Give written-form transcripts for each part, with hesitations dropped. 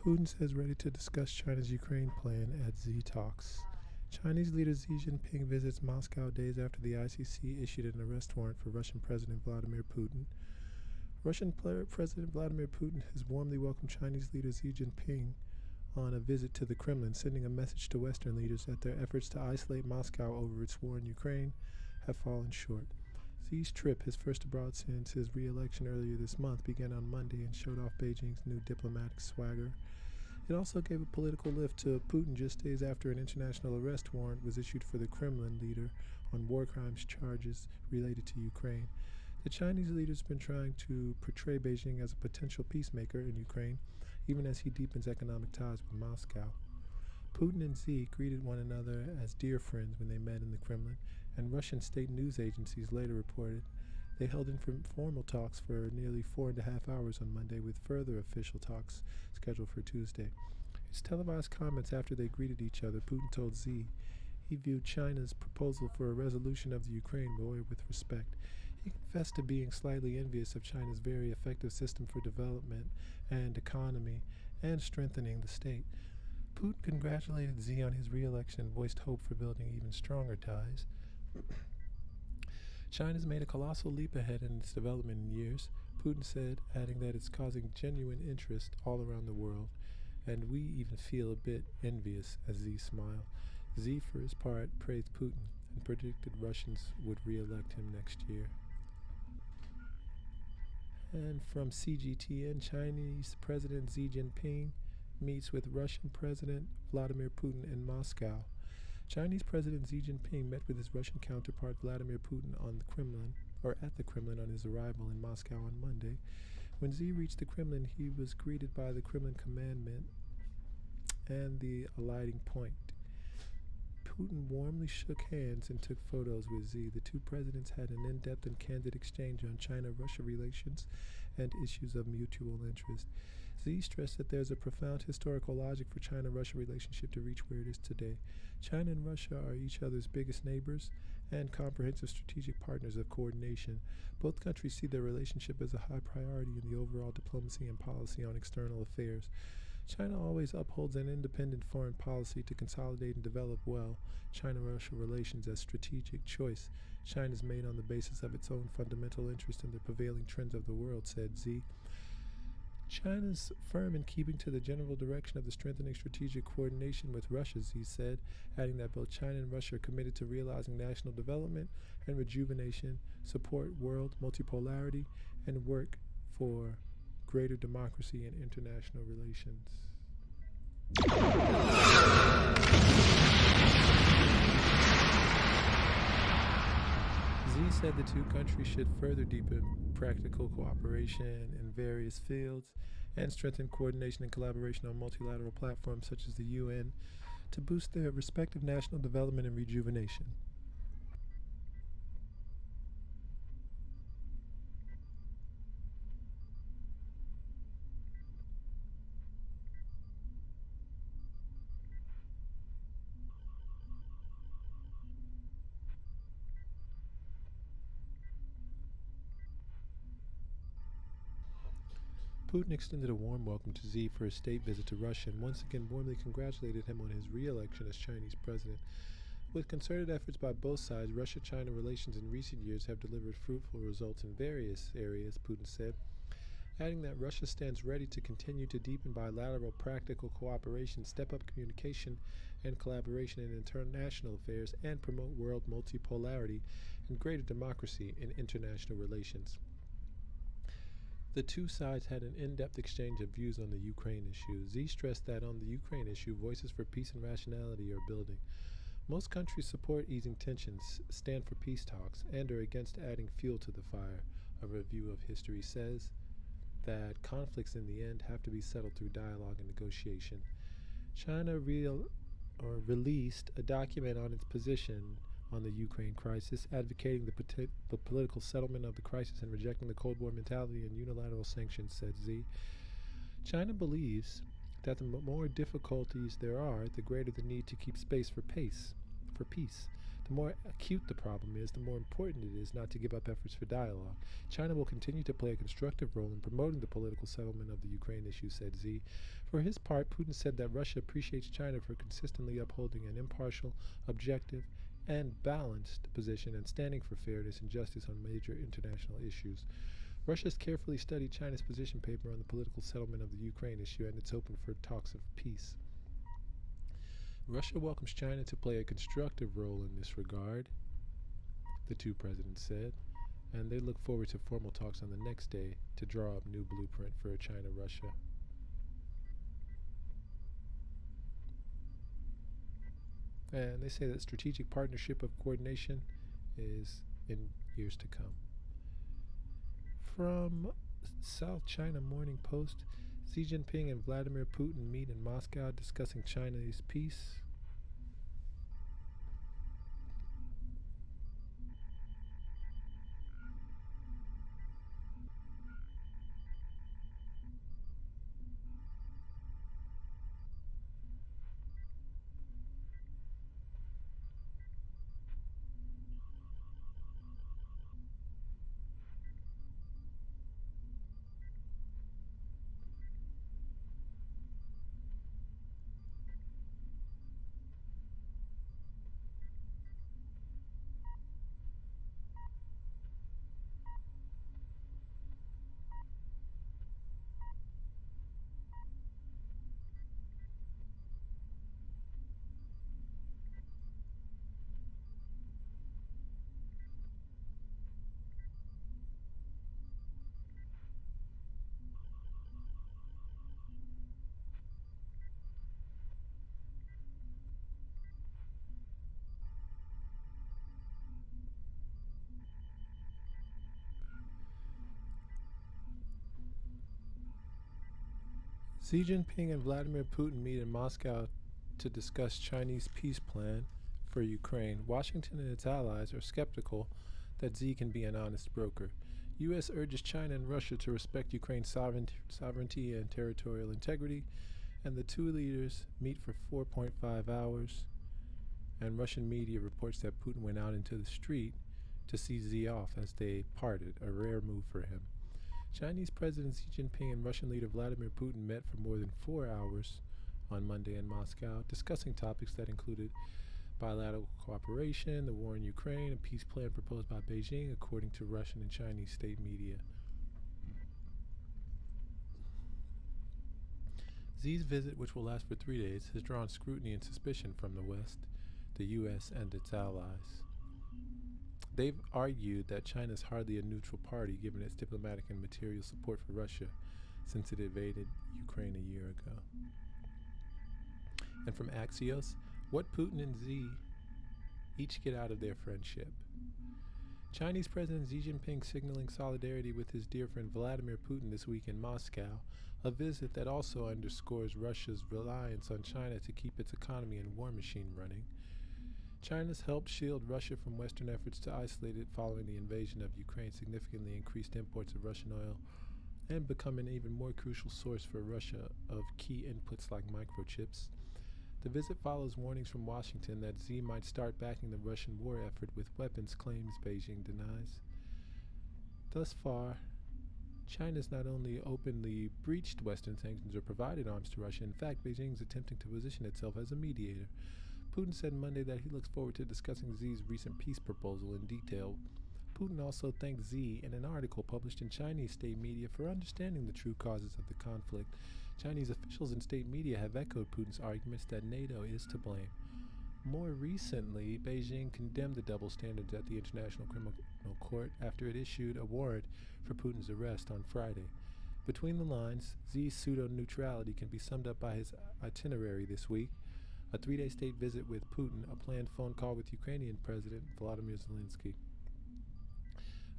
Putin says ready to discuss China's Ukraine plan at Z talks. Chinese leader Xi Jinping visits Moscow days after the ICC issued an arrest warrant for Russian President Vladimir Putin. Russian President Vladimir Putin has warmly welcomed Chinese leader Xi Jinping on a visit to the Kremlin, sending a message to Western leaders that their efforts to isolate Moscow over its war in Ukraine have fallen short. Xi's trip, his first abroad since his re-election earlier this month, began on Monday and showed off Beijing's new diplomatic swagger. It also gave a political lift to Putin just days after an international arrest warrant was issued for the Kremlin leader on war crimes charges related to Ukraine. The Chinese leader's been trying to portray Beijing as a potential peacemaker in Ukraine, even as he deepens economic ties with Moscow. Putin and Xi greeted one another as dear friends when they met in the Kremlin, and Russian state news agencies later reported they held informal talks for nearly 4.5 hours on Monday, with further official talks scheduled for Tuesday. In his televised comments after they greeted each other, Putin told Xi he viewed China's proposal for a resolution of the Ukraine war with respect. He confessed to being slightly envious of China's very effective system for development and economy and strengthening the state. Putin congratulated Xi on his re-election and voiced hope for building even stronger ties. China's made a colossal leap ahead in its development in years, Putin said, adding that it's causing genuine interest all around the world, and we even feel a bit envious, as Xi smiled. Xi, for his part, praised Putin and predicted Russians would re-elect him next year. And from CGTN, Chinese President Xi Jinping meets with Russian President Vladimir Putin in Moscow. Chinese President Xi Jinping met with his Russian counterpart Vladimir Putin at the Kremlin on his arrival in Moscow on Monday. When Xi reached the Kremlin, he was greeted by the Kremlin commandant and the alighting point. Putin warmly shook hands and took photos with Xi. The two presidents had an in-depth and candid exchange on China-Russia relations and issues of mutual interest. Xi stressed that there's a profound historical logic for China-Russia relationship to reach where it is today. China and Russia are each other's biggest neighbors and comprehensive strategic partners of coordination. Both countries see their relationship as a high priority in the overall diplomacy and policy on external affairs. China always upholds an independent foreign policy to consolidate and develop well China-Russia relations as strategic choice China's made on the basis of its own fundamental interest in the prevailing trends of the world, said Xi. China's firm in keeping to the general direction of the strengthening strategic coordination with Russia, Xi said, adding that both China and Russia are committed to realizing national development and rejuvenation, support world multipolarity, and work for greater democracy in international relations. Xi said the two countries should further deepen practical cooperation in various fields and strengthen coordination and collaboration on multilateral platforms such as the UN to boost their respective national development and rejuvenation. Putin extended a warm welcome to Xi for his state visit to Russia and once again warmly congratulated him on his re-election as Chinese president. With concerted efforts by both sides, Russia-China relations in recent years have delivered fruitful results in various areas, Putin said, adding that Russia stands ready to continue to deepen bilateral practical cooperation, step up communication and collaboration in international affairs, and promote world multipolarity and greater democracy in international relations. The two sides had an in-depth exchange of views on the Ukraine issue. Xi stressed that on the Ukraine issue, voices for peace and rationality are building. Most countries support easing tensions, stand for peace talks, and are against adding fuel to the fire. A review of history says that conflicts in the end have to be settled through dialogue and negotiation. China released a document on its position on the Ukraine crisis, advocating the political settlement of the crisis and rejecting the Cold War mentality and unilateral sanctions, said Xi. China believes that the more difficulties there are, the greater the need to keep space for peace. The more acute the problem is, the more important it is not to give up efforts for dialogue. China will continue to play a constructive role in promoting the political settlement of the Ukraine issue, said Xi. For his part, Putin said that Russia appreciates China for consistently upholding an impartial, objective, and balanced position and standing for fairness and justice on major international issues. Russia has carefully studied China's position paper on the political settlement of the Ukraine issue, and it's open for talks of peace. Russia welcomes China to play a constructive role in this regard, the two presidents said, and they look forward to formal talks on the next day to draw up new blueprint for China-Russia. And they say that strategic partnership of coordination is in years to come. From South China Morning Post, Xi Jinping and Vladimir Putin meet in Moscow discussing China's peace. Xi Jinping and Vladimir Putin meet in Moscow to discuss Chinese peace plan for Ukraine. Washington and its allies are skeptical that Xi can be an honest broker. U.S. urges China and Russia to respect Ukraine's sovereignty and territorial integrity, and the two leaders meet for 4.5 hours, and Russian media reports that Putin went out into the street to see Xi off as they parted, a rare move for him. Chinese President Xi Jinping and Russian leader Vladimir Putin met for more than 4 hours on Monday in Moscow, discussing topics that included bilateral cooperation, the war in Ukraine, a peace plan proposed by Beijing, according to Russian and Chinese state media. Xi's visit, which will last for 3 days, has drawn scrutiny and suspicion from the West, the U.S., and its allies. They've argued that China is hardly a neutral party given its diplomatic and material support for Russia since it invaded Ukraine a year ago. And from Axios, what Putin and Xi each get out of their friendship. Chinese President Xi Jinping signaling solidarity with his dear friend Vladimir Putin this week in Moscow, a visit that also underscores Russia's reliance on China to keep its economy and war machine running. China's helped shield Russia from Western efforts to isolate it following the invasion of Ukraine, significantly increased imports of Russian oil, and become an even more crucial source for Russia of key inputs like microchips. The visit follows warnings from Washington that Xi might start backing the Russian war effort with weapons, claims Beijing denies. Thus far, China's not only openly breached Western sanctions or provided arms to Russia. In fact, Beijing is attempting to position itself as a mediator. Putin said Monday that he looks forward to discussing Xi's recent peace proposal in detail. Putin also thanked Xi in an article published in Chinese state media for understanding the true causes of the conflict. Chinese officials and state media have echoed Putin's arguments that NATO is to blame. More recently, Beijing condemned the double standards at the International Criminal Court after it issued a warrant for Putin's arrest on Friday. Between the lines, Xi's pseudo-neutrality can be summed up by his itinerary this week: a 3-day state visit with Putin, a planned phone call with Ukrainian President Volodymyr Zelensky.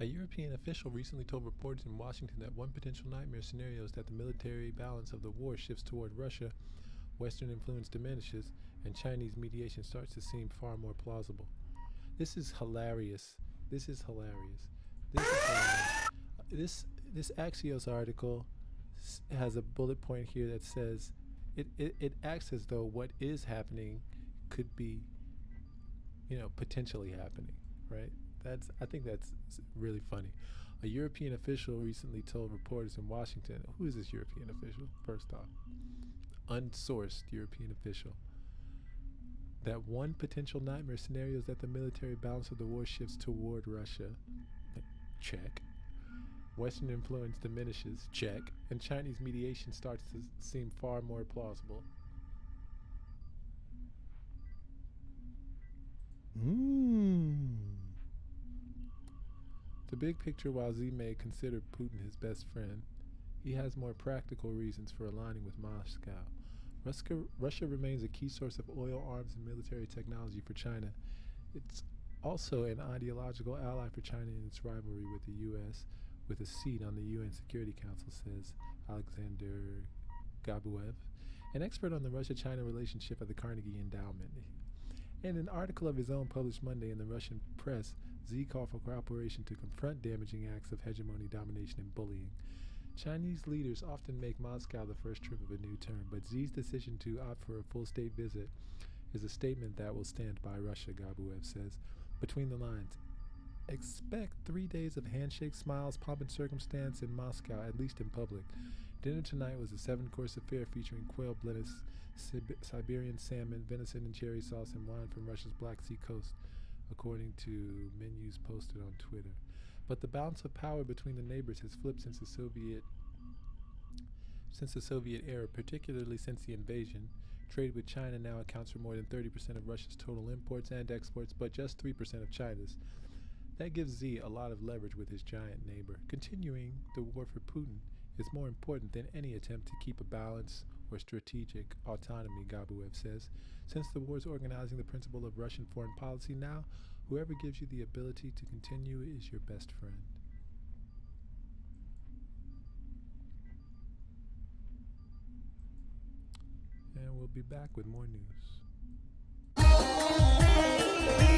A European official recently told reporters in Washington that one potential nightmare scenario is that the military balance of the war shifts toward Russia, Western influence diminishes, and Chinese mediation starts to seem far more plausible. This is hilarious. This is hilarious. This Axios article has a bullet point here that says it acts as though what is happening could be potentially happening, right? I think that's really funny. A European official recently told reporters in Washington, who is this European official? First off, unsourced European official, that one potential nightmare scenario is that the military balance of the war shifts toward Russia. Check. Western influence diminishes. Check. And Chinese mediation starts to seem far more plausible. The big picture, while Xi may consider Putin his best friend, he has more practical reasons for aligning with Moscow. Russia remains a key source of oil, arms, and military technology for China. It's also an ideological ally for China in its rivalry with the U.S., with a seat on the UN Security Council, says Alexander Gabuev, an expert on the Russia-China relationship at the Carnegie Endowment. In an article of his own published Monday in the Russian press, Xi called for cooperation to confront damaging acts of hegemony, domination, and bullying. Chinese leaders often make Moscow the first trip of a new term, but Xi's decision to opt for a full state visit is a statement that will stand by Russia, Gabuev says. Between the lines, expect 3 days of handshakes, smiles, pomp and circumstance in Moscow, at least in public. Dinner tonight was a 7-course affair featuring quail blended Siberian salmon, venison and cherry sauce, and wine from Russia's Black Sea coast, according to menus posted on Twitter. But the balance of power between the neighbors has flipped since the Soviet era, particularly since the invasion. Trade with China now accounts for more than 30% of Russia's total imports and exports, but just 3% of China's. That gives Xi a lot of leverage with his giant neighbor. Continuing the war for Putin is more important than any attempt to keep a balance or strategic autonomy, Gabuev says. Since the war is organizing the principle of Russian foreign policy now, whoever gives you the ability to continue is your best friend. And we'll be back with more news.